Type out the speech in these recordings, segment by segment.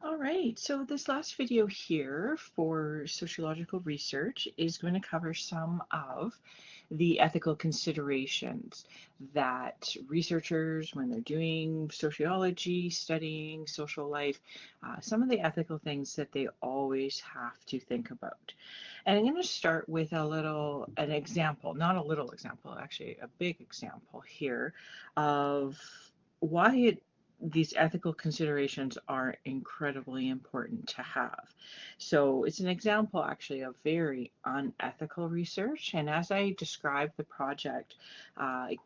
All right, so this last video here for sociological research is going to cover some of the ethical considerations that researchers, when they're doing sociology, studying social life, some of the ethical things that they always have to think about. And I'm going to start with an example, not a little example, actually a big example here of why these ethical considerations are incredibly important to have. So it's an example actually of very unethical research. And as I describe the project, I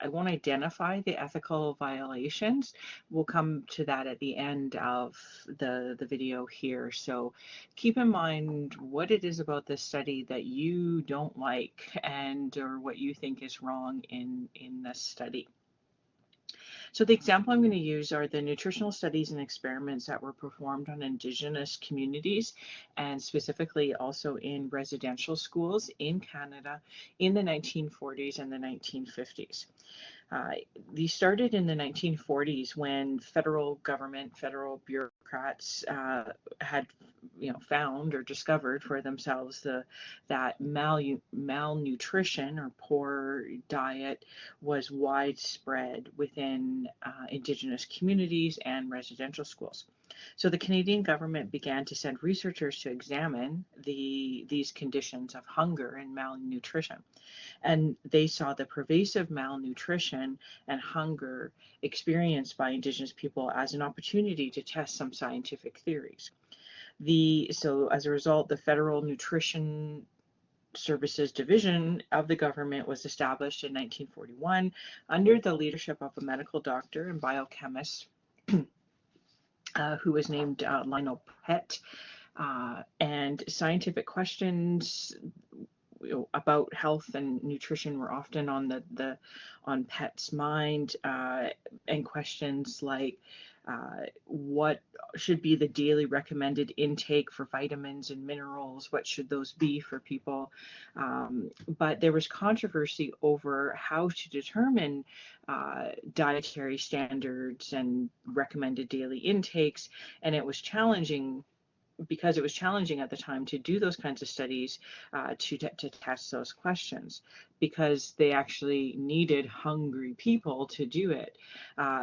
won't identify the ethical violations. We'll come to that at the end of the video here. So keep in mind what it is about this study that you don't like and or what you think is wrong in this study. So the example I'm going to use are the nutritional studies and experiments that were performed on Indigenous communities and specifically also in residential schools in Canada in the 1940s and the 1950s. Uh, these started in the 1940s when federal government, federal bureaucrats had, found or discovered for themselves that malnutrition or poor diet was widespread within Indigenous communities and residential schools. So the Canadian government began to send researchers to examine these conditions of hunger and malnutrition. And they saw the pervasive malnutrition and hunger experienced by Indigenous people as an opportunity to test some scientific theories. So as a result, the Federal Nutrition Services Division of the government was established in 1941 under the leadership of a medical doctor and biochemist who was named Lionel Pett. And scientific questions about health and nutrition were often on Pett's mind, and questions like what should be the daily recommended intake for vitamins and minerals? What should those be for people? But there was controversy over how to determine dietary standards and recommended daily intakes, and it was challenging because it was challenging at the time to do those kinds of studies to test those questions because they actually needed hungry people to do it.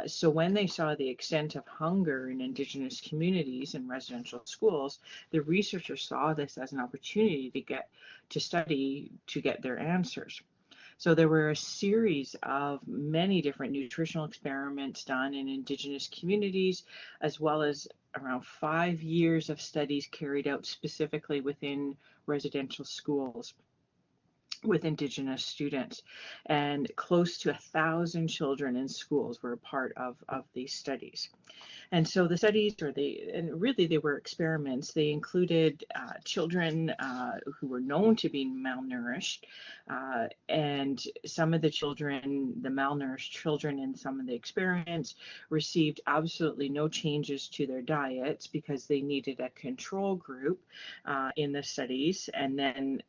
So when they saw the extent of hunger in Indigenous communities and residential schools, the researchers saw this as an opportunity to study to get their answers. So there were a series of many different nutritional experiments done in Indigenous communities, as well as around 5 years of studies carried out specifically within residential schools with Indigenous students, and close to 1,000 children in schools were a part of these studies. And so the studies, and really they were experiments, they included children who were known to be malnourished, and some of the children, the malnourished children in some of the experiments, received absolutely no changes to their diets because they needed a control group in the studies, and then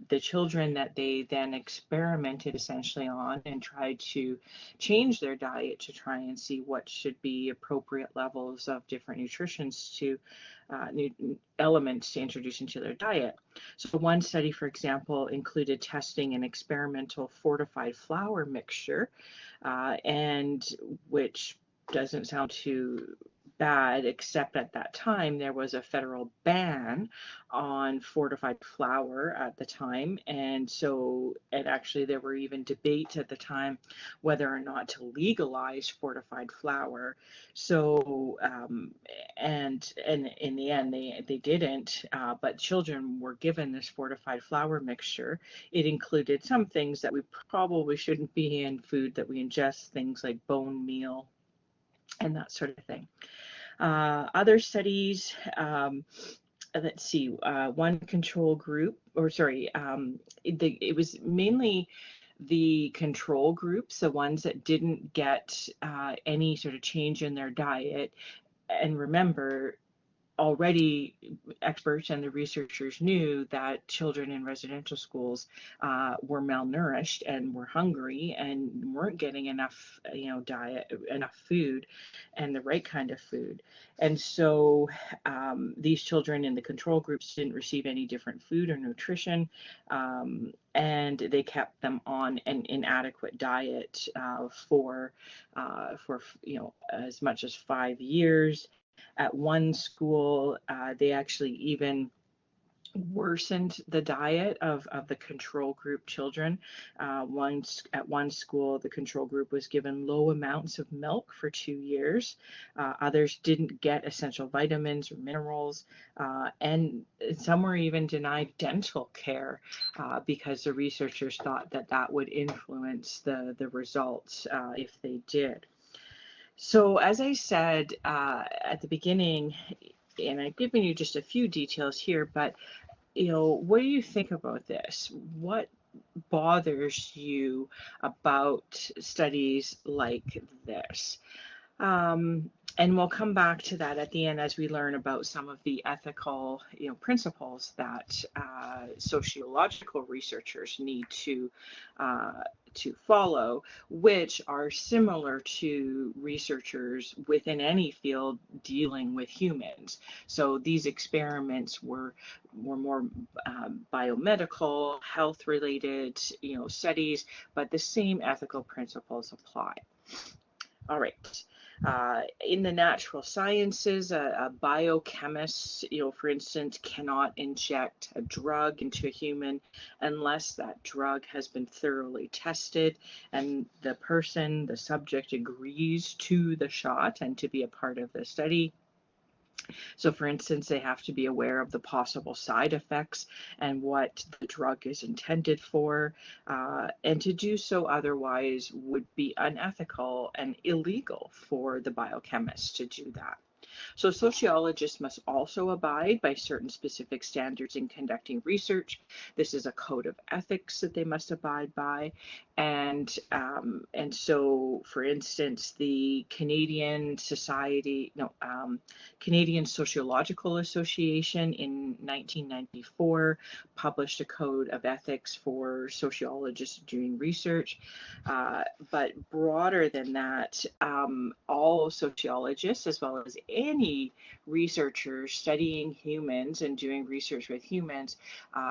the children that they then experimented essentially on and tried to change their diet to try and see what should be appropriate levels of different nutritions to elements to introduce into their diet. So one study, for example, included testing an experimental fortified flour mixture, and which doesn't sound too bad, except at that time there was a federal ban on fortified flour at the time. And so, and actually, there were even debates at the time whether or not to legalize fortified flour. So, and in the end, they didn't. But children were given this fortified flour mixture. It included some things that we probably shouldn't be in food that we ingest, things like bone meal and that sort of thing. Other studies, let's see, one control group, or sorry, it was mainly the control groups, the ones that didn't get any sort of change in their diet. And remember, already experts and the researchers knew that children in residential schools were malnourished and were hungry and weren't getting enough, enough food and the right kind of food. And so these children in the control groups didn't receive any different food or nutrition, and they kept them on an inadequate diet for as much as 5 years. At one school, they actually even worsened the diet of the control group children. At one school, the control group was given low amounts of milk for 2 years. Others didn't get essential vitamins or minerals, and some were even denied dental care because the researchers thought that that would influence the results if they did. So, as I said at the beginning, and I've given you just a few details here, but what do you think about this? What bothers you about studies like this? And we'll come back to that at the end as we learn about some of the ethical, principles that sociological researchers need to follow, which are similar to researchers within any field dealing with humans. So these experiments were more biomedical, health-related, studies, but the same ethical principles apply. All right. In the natural sciences, a biochemist, for instance, cannot inject a drug into a human unless that drug has been thoroughly tested and the subject agrees to the shot and to be a part of the study. So, for instance, they have to be aware of the possible side effects and what the drug is intended for. And to do so otherwise would be unethical and illegal for the biochemist to do that. So sociologists must also abide by certain specific standards in conducting research. This is a code of ethics that they must abide by. And so, for instance, the Canadian Sociological Association in 1994 published a code of ethics for sociologists doing research. But broader than that, all sociologists, as well as any researcher studying humans and doing research with humans,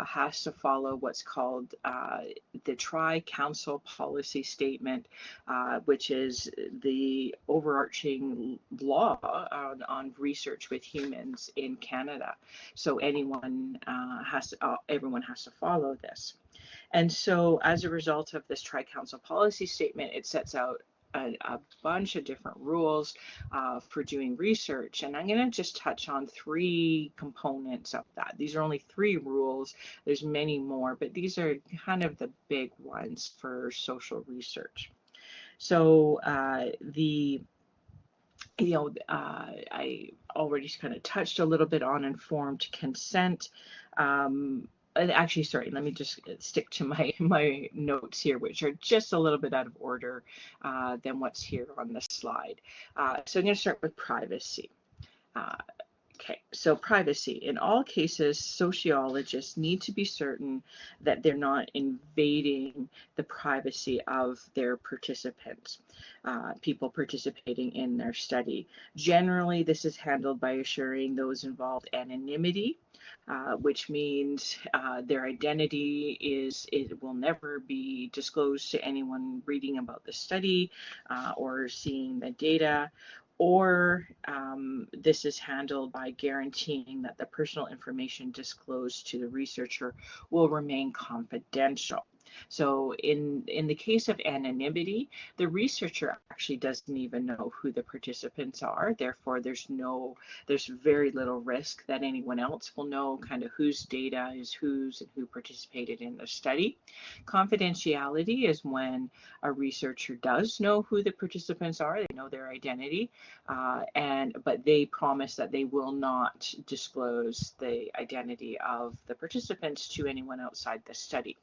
has to follow what's called the Tri-Council Policy Statement, which is the overarching law on research with humans in Canada. So everyone has to follow this. And so as a result of this Tri-Council Policy Statement, it sets out a bunch of different rules for doing research. And I'm going to just touch on 3 components of that. These are only 3 rules. There's many more, but these are kind of the big ones for social research. So I already kind of touched a little bit on informed consent. Actually, sorry, let me just stick to my notes here, which are just a little bit out of order than what's here on the slide. So I'm going to start with privacy. Okay, so privacy. In all cases, sociologists need to be certain that they're not invading the privacy of their participants, people participating in their study. Generally, this is handled by assuring those involved anonymity, which means their identity will never be disclosed to anyone reading about the study or seeing the data. Or this is handled by guaranteeing that the personal information disclosed to the researcher will remain confidential. So in the case of anonymity, the researcher actually doesn't even know who the participants are. Therefore, there's very little risk that anyone else will know kind of whose data is whose and who participated in the study. Confidentiality is when a researcher does know who the participants are, they know their identity, but they promise that they will not disclose the identity of the participants to anyone outside the study.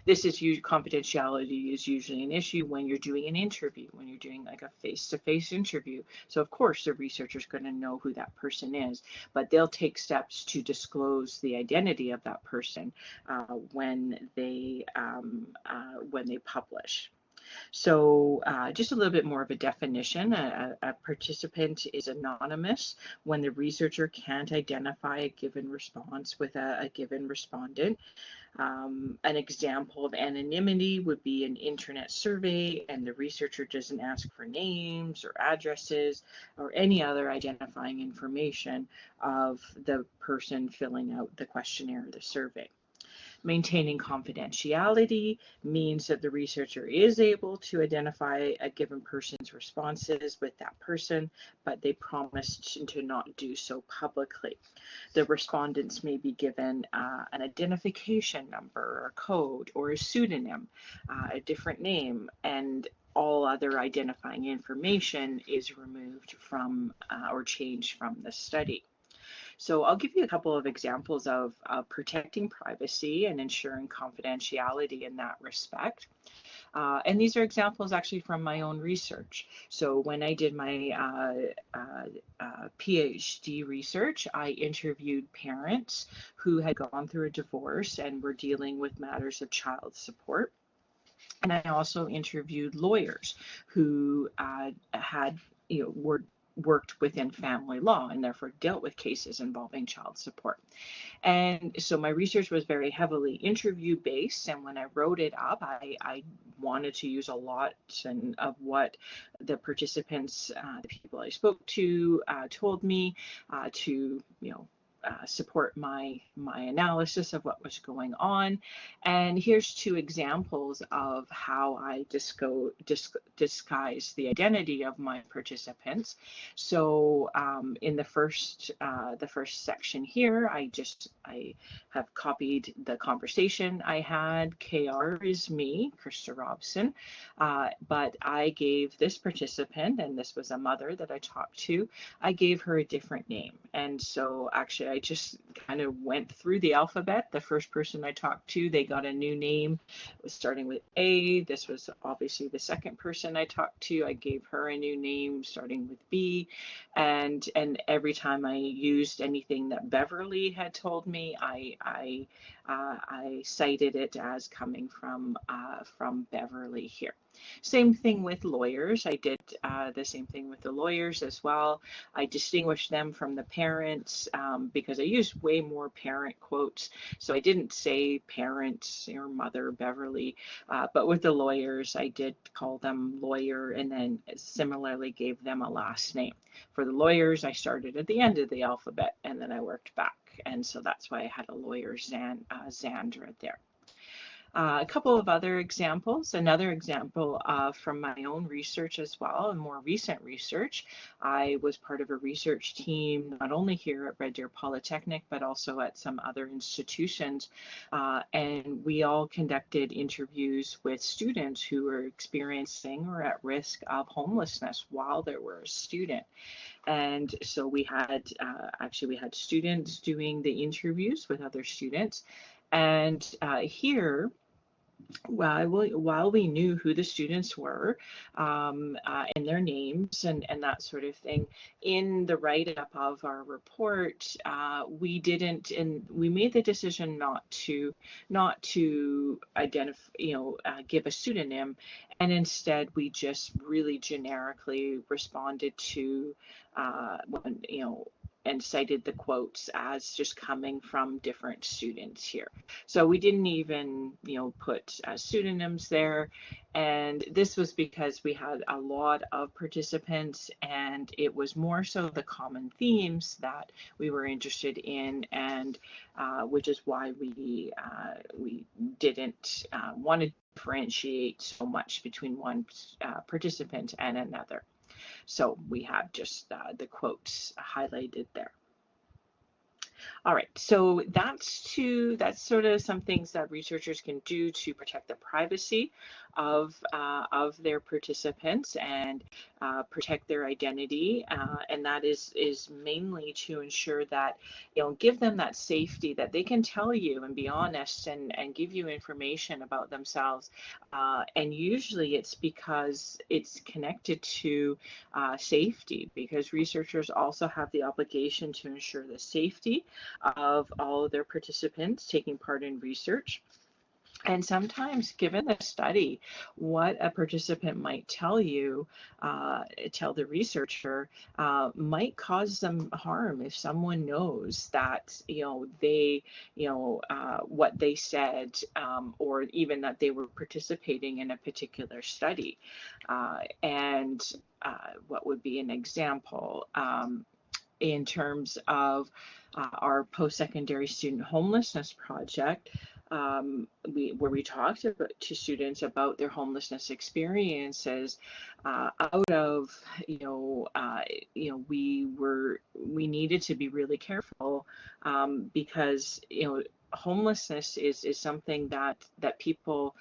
This is confidentiality is usually an issue when you're doing an interview, when you're doing like a face-to-face interview. So of course the researcher's going to know who that person is, but they'll take steps to disclose the identity of that person when they publish. So just a little bit more of a definition. A participant is anonymous when the researcher can't identify a given response with a given respondent. An example of anonymity would be an internet survey and the researcher doesn't ask for names or addresses or any other identifying information of the person filling out the questionnaire or the survey. Maintaining confidentiality means that the researcher is able to identify a given person's responses with that person, but they promise to not do so publicly. The respondents may be given an identification number or code or a pseudonym, a different name, and all other identifying information is removed from or changed from the study. So I'll give you a couple of examples of protecting privacy and ensuring confidentiality in that respect. And these are examples actually from my own research. So when I did my PhD research, I interviewed parents who had gone through a divorce and were dealing with matters of child support. And I also interviewed lawyers who had, worked within family law and therefore dealt with cases involving child support. And so my research was very heavily interview based, and when I wrote it up, I wanted to use a lot of what the participants, the people I spoke to, told me to support my analysis of what was going on. And here's two examples of how I disguise the identity of my participants. So in the first section here, I have copied the conversation I had. KR is me, Krista Robson, but I gave this participant, and this was a mother that I talked to, I gave her a different name. And so actually I just kind of went through the alphabet. The first person I talked to, they got a new name. It was starting with A. This was obviously the second person I talked to. I gave her a new name starting with B. And every time I used anything that Beverly had told me, I cited it as coming from Beverly here. Same thing with lawyers. I did the same thing with the lawyers as well. I distinguished them from the parents because I used way more parent quotes. So I didn't say parents or mother Beverly, but with the lawyers, I did call them lawyer and then similarly gave them a last name. For the lawyers, I started at the end of the alphabet and then I worked back. And so that's why I had a lawyer Zandra there. A couple of other examples. Another example from my own research as well, and more recent research. I was part of a research team, not only here at Red Deer Polytechnic, but also at some other institutions. And we all conducted interviews with students who were experiencing or at risk of homelessness while they were a student. And so we had students doing the interviews with other students. And here, while we knew who the students were and their names and that sort of thing, in the write-up of our report, we made the decision not to identify, give a pseudonym, and instead we just really generically responded to and cited the quotes as just coming from different students here. So we didn't even, put pseudonyms there. And this was because we had a lot of participants and it was more so the common themes that we were interested in, and which is why we didn't want to differentiate so much between one participant and another. So we have just the quotes highlighted there. All right, so that's sort of some things that researchers can do to protect the privacy of their participants and protect their identity, and that is mainly to ensure that, give them that safety that they can tell you and be honest and give you information about themselves. And usually it's because it's connected to safety, because researchers also have the obligation to ensure the safety of all of their participants taking part in research. And sometimes, given the study, what a participant might tell you, tell the researcher, might cause them harm if someone knows that, what they said, or even that they were participating in a particular study. And what would be an example? In terms of our post-secondary student homelessness project, where we talked to students about their homelessness experiences, out of we needed to be really careful, because homelessness is something that people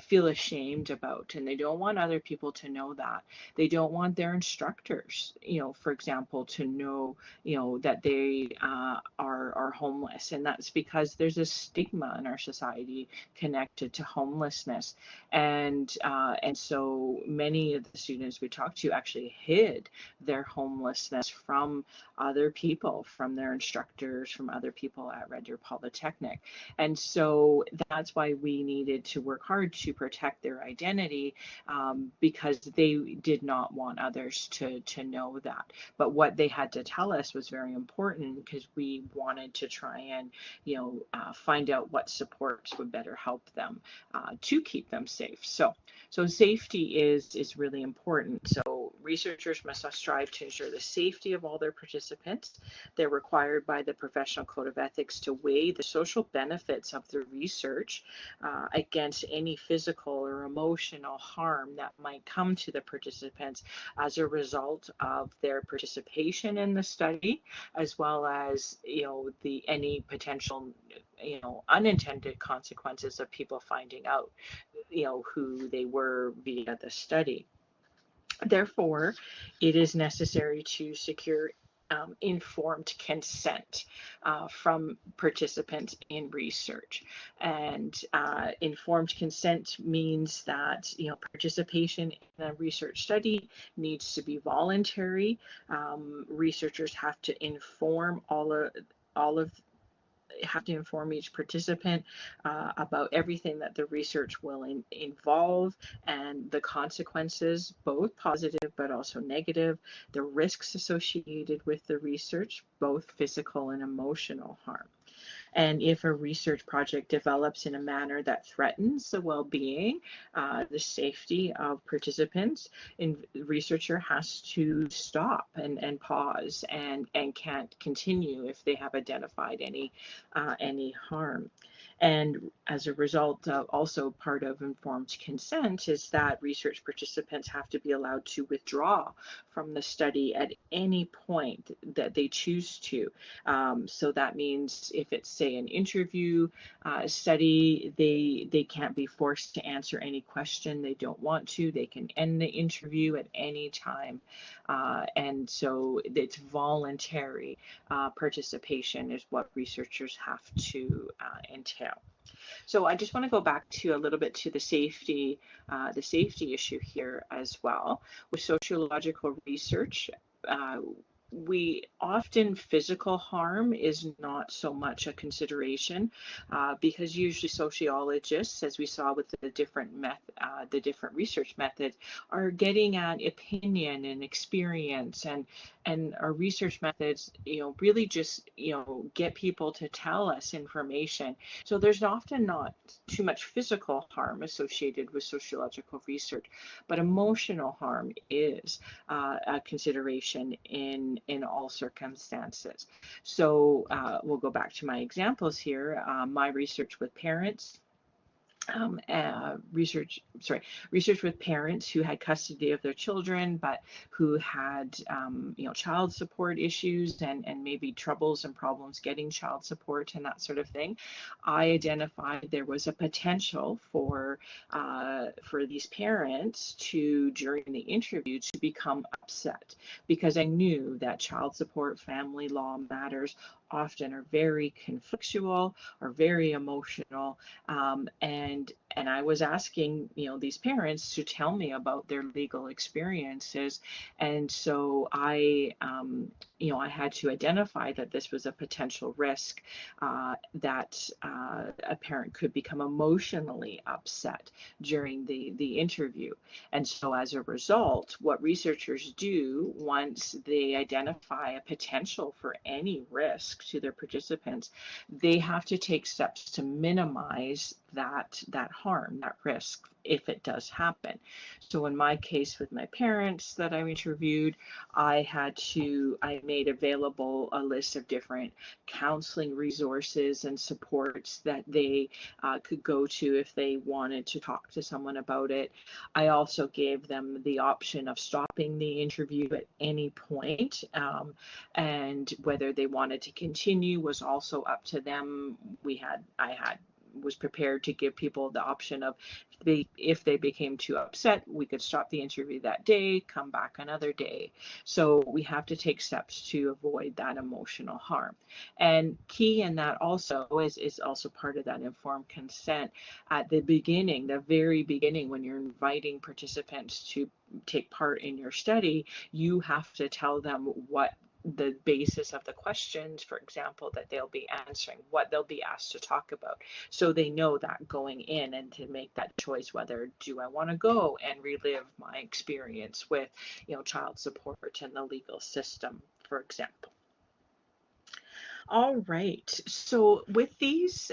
feel ashamed about, and they don't want other people to know that. They don't want their instructors, for example, to know, that they are homeless, and that's because there's a stigma in our society connected to homelessness, and so many of the students we talked to actually hid their homelessness from other people, from their instructors, from other people at Red Deer Polytechnic. And so that's why we needed to work hard to protect their identity, because they did not want others to know that. But what they had to tell us was very important, because we wanted to try and find out what supports would better help them to keep them safe. So safety is really important. So researchers must strive to ensure the safety of all their participants. They're required by the Professional Code of Ethics to weigh the social benefits of the research against any physical or emotional harm that might come to the participants as a result of their participation in the study, as well as any potential unintended consequences of people finding out who they were via the study. Therefore, it is necessary to secure informed consent from participants in research. And informed consent means that participation in a research study needs to be voluntary. Researchers have to inform have to inform each participant about everything that the research will involve, and the consequences, both positive but also negative, the risks associated with the research, both physical and emotional harm. And if a research project develops in a manner that threatens the well-being, the safety of participants, the researcher has to stop and pause and can't continue if they have identified any harm. And as a result, also part of informed consent is that research participants have to be allowed to withdraw from the study at any point that they choose to. So that means if it's, say, an interview study, they can't be forced to answer any question they don't want to. They can end the interview at any time. And so it's voluntary participation is what researchers have to entail. So I just want to go back to a little bit to the safety issue here as well. With sociological research, we often physical harm is not so much a consideration, because usually sociologists, as we saw with the different research methods, are getting at opinion and experience, and our research methods, really just get people to tell us information. So there's often not too much physical harm associated with sociological research, but emotional harm is a consideration in all circumstances. So we'll go back to my examples here. My research with parents, research with parents who had custody of their children, but who had, child support issues and maybe troubles and problems getting child support and that sort of thing. I identified there was a potential for these parents to, during the interview, to become upset because I knew that child support, family law matters often are very conflictual or very emotional, and I was asking, these parents to tell me about their legal experiences, and so I had to identify that this was a potential risk, that a parent could become emotionally upset during the interview. And so as a result, what researchers do once they identify a potential for any risk to their participants, they have to take steps to minimize that harm, that risk, if it does happen. So in my case with my parents that I interviewed, I made available a list of different counseling resources and supports that they could go to if they wanted to talk to someone about it. I also gave them the option of stopping the interview at any point, and whether they wanted to continue was also up to them. I was prepared to give people the option of, if they became too upset, we could stop the interview that day, come back another day. So we have to take steps to avoid that emotional harm. And key in that also is also part of that informed consent. At the beginning, the very beginning, when you're inviting participants to take part in your study, you have to tell them what the basis of the questions, for example, that they'll be answering, what they'll be asked to talk about, so they know that going in, and to make that choice whether do I want to go and relive my experience with, child support and the legal system, for example. All right. So with these,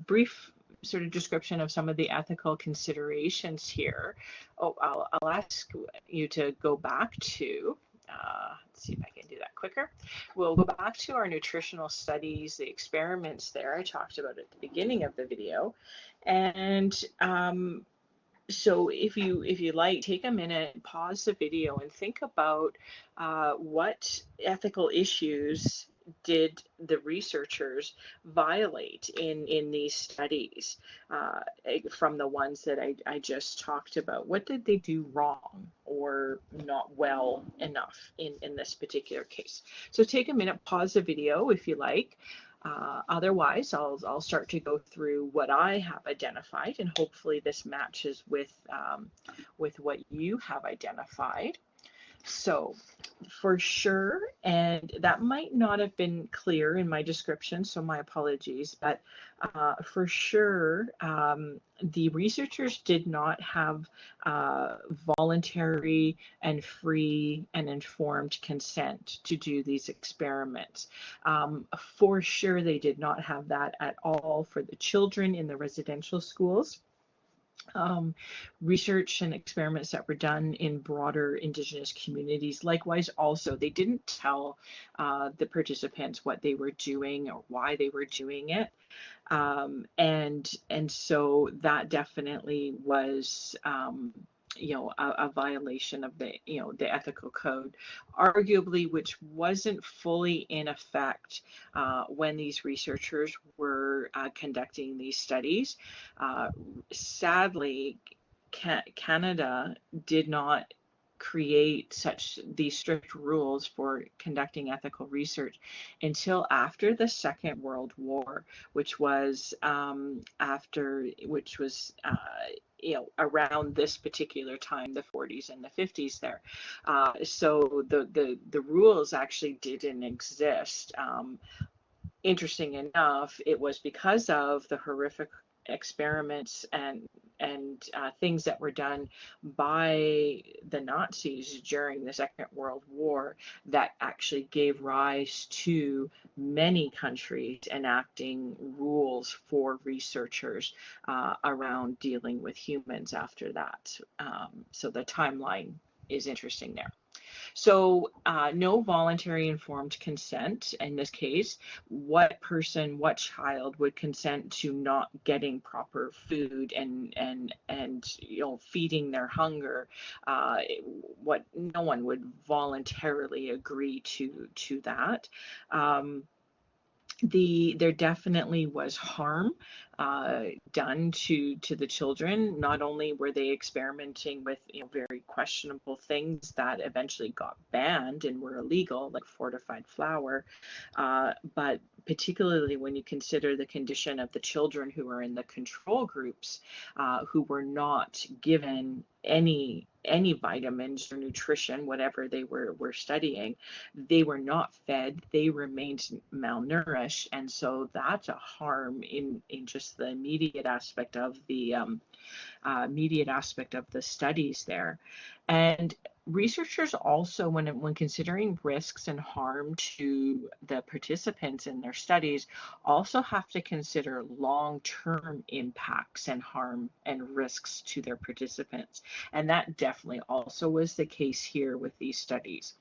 brief sort of description of some of the ethical considerations here. Oh, I'll ask you to go back to, let's see if I can do that quicker. We'll go back to our nutritional studies, the experiments there I talked about at the beginning of the video. And so if you like, take a minute, pause the video, and think about what ethical issues did the researchers violate in these studies, from the ones that I just talked about. What did they do wrong or not well enough in this particular case? So take a minute, pause the video if you like. Otherwise, I'll start to go through what I have identified, and hopefully this matches with what you have identified. So for sure, and that might not have been clear in my description, so my apologies, but for sure, the researchers did not have voluntary and free and informed consent to do these experiments. For sure, they did not have that at all for the children in the residential schools. Research and experiments that were done in broader Indigenous communities. Likewise, also, they didn't tell the participants what they were doing or why they were doing it. And so that definitely was, a violation of the ethical code, arguably, which wasn't fully in effect when these researchers were conducting these studies. Sadly, Canada did not create these strict rules for conducting ethical research until after the Second World War, which was around this particular time, the 40s and the 50s there. So the rules actually didn't exist. Interesting enough, it was because of the horrific experiments and things that were done by the Nazis during the Second World War that actually gave rise to many countries enacting rules for researchers around dealing with humans after that. So the timeline is interesting there. So no voluntary informed consent in this case. What person, what child would consent to not getting proper food and feeding their hunger? What No one would voluntarily agree to that. Um, there definitely was harm done to the children. Not only were they experimenting with very questionable things that eventually got banned and were illegal, like fortified flour, but particularly when you consider the condition of the children who were in the control groups, who were not given any vitamins or nutrition, whatever they were studying, they were not fed, they remained malnourished, and so that's a harm in just the immediate aspect of the studies there. And researchers also, when considering risks and harm to the participants in their studies, also have to consider long-term impacts and harm and risks to their participants. And that definitely also was the case here with these studies.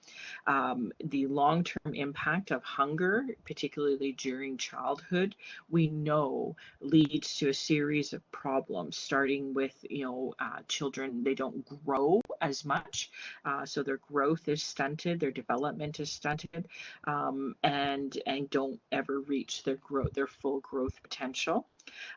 The long-term impact of hunger, particularly during childhood, we know leads to a series of problems, starting with children, they don't grow as much, so their growth is stunted, their development is stunted, and don't ever reach their full growth potential.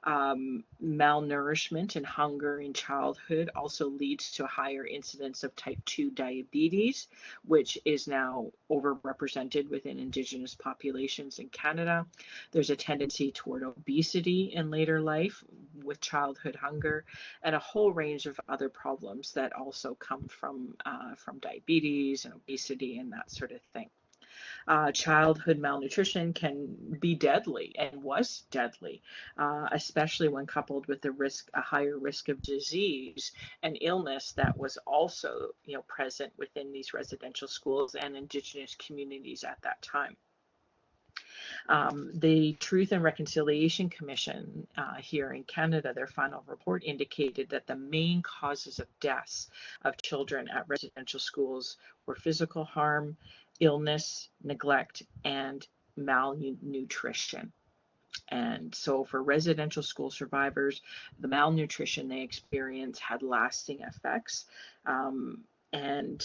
Malnourishment and hunger in childhood also leads to a higher incidence of type 2 diabetes, which is now overrepresented within Indigenous populations in Canada. There's a tendency toward obesity in later life with childhood hunger, and a whole range of other problems that also come from diabetes and obesity and that sort of thing. Childhood malnutrition can be deadly and was deadly, especially when coupled with a higher risk of disease and illness that was also, present within these residential schools and Indigenous communities at that time. The Truth and Reconciliation Commission here in Canada, their final report indicated that the main causes of deaths of children at residential schools were physical harm, illness, neglect, and malnutrition. And so for residential school survivors, the malnutrition they experience had lasting effects. And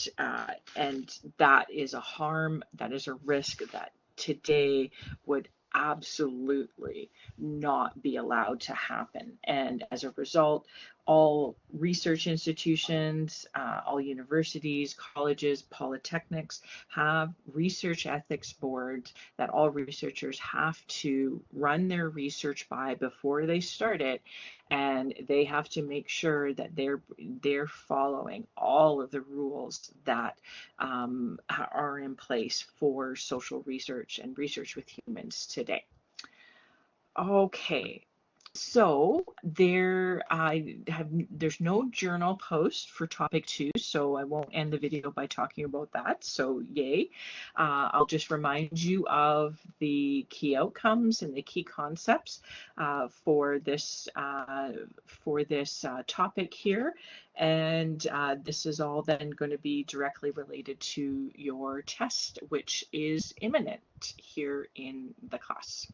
that is a harm, that is a risk that today would absolutely not be allowed to happen. And as a result, all research institutions, all universities, colleges, polytechnics have research ethics boards that all researchers have to run their research by before they start it, and they have to make sure that they're following all of the rules that are in place for social research and research with humans today. Okay, so there's no journal post for topic 2, so I won't end the video by talking about that. So yay! I'll just remind you of the key outcomes and the key concepts for this topic here, and this is all then going to be directly related to your test, which is imminent here in the class.